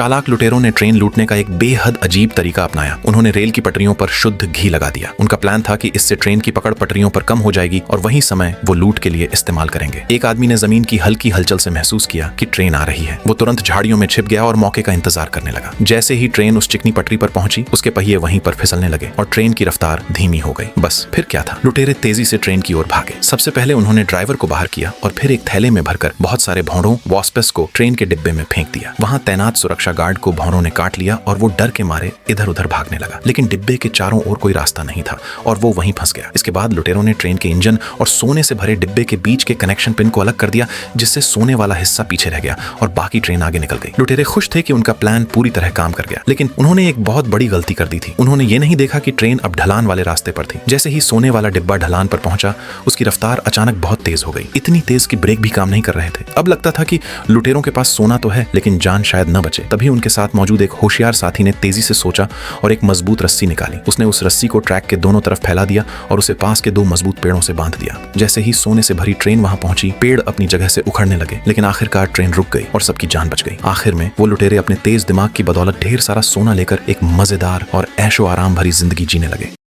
चालाक लुटेरों ने ट्रेन लूटने का एक बेहद अजीब तरीका अपनाया। उन्होंने रेल की पटरियों पर शुद्ध घी लगा दिया। उनका प्लान था कि इससे ट्रेन की पकड़ पटरियों पर कम हो जाएगी और वही समय वो लूट के लिए इस्तेमाल करेंगे। एक आदमी ने जमीन की हल्की हलचल से महसूस किया कि ट्रेन आ रही है। वो तुरंत झाड़ियों में छिप गया और मौके का इंतजार करने लगा। जैसे ही ट्रेन उस चिकनी पटरी पर पहुंची, उसके पहिए वहीं पर फिसलने लगे और ट्रेन की रफ्तार धीमी हो गई। बस फिर क्या था, लुटेरे तेजी से ट्रेन की ओर भागे। सबसे पहले उन्होंने ड्राइवर को बाहर किया और फिर एक थैले में भरकर बहुत सारे भौरों वॉस्पेस को ट्रेन के डिब्बे में फेंक दिया। वहां तैनात सुरक्षा गार्ड को भौरों ने काट लिया और वो डर के मारे इधर उधर भागने लगा। लेकिन डिब्बे के चारों ओर कोई रास्ता नहीं था और वो वहीं फंस गया। इसके बाद लुटेरों ने ट्रेन के इंजन और सोने से भरे डिब्बे के बीच के कनेक्शन पिन को अलग कर दिया, जिससे सोने वाला हिस्सा पीछे रह गया और बाकी ट्रेन आगे निकल गई। लुटेरे खुश थे कि उनका प्लान पूरी तरह काम कर गया, लेकिन उन्होंने एक बहुत बड़ी गलती कर दी थी। उन्होंने ये नहीं देखा कि ट्रेन अब ढलान वाले रास्ते पर थी। जैसे ही सोने वाला डिब्बा ढलान पर पहुंचा, उसकी रफ्तार अचानक बहुत तेज हो गई, इतनी तेज कि ब्रेक भी काम नहीं कर रहे थे। अब लगता था कि लुटेरों के पास सोना तो है, लेकिन जान शायद न बचे। तभी उनके साथ मौजूद एक होशियार साथी ने तेजी से सोचा और एक मजबूत रस्सी निकाली। उसने उस रस्सी को ट्रैक के दोनों तरफ फैला दिया और उसे पास के 2 मजबूत पेड़ों से बांध दिया। जैसे ही सोने से भरी ट्रेन वहां पहुंची, पेड़ अपनी जगह से उखड़ने लगे, लेकिन आखिरकार ट्रेन रुक गई और सबकी जान बच गई। आखिर में वो लुटेरे अपने तेज दिमाग की बदौलत ढेर सारा सोना लेकर एक मजेदार और ऐशो आराम भरी जिंदगी जीने लगे।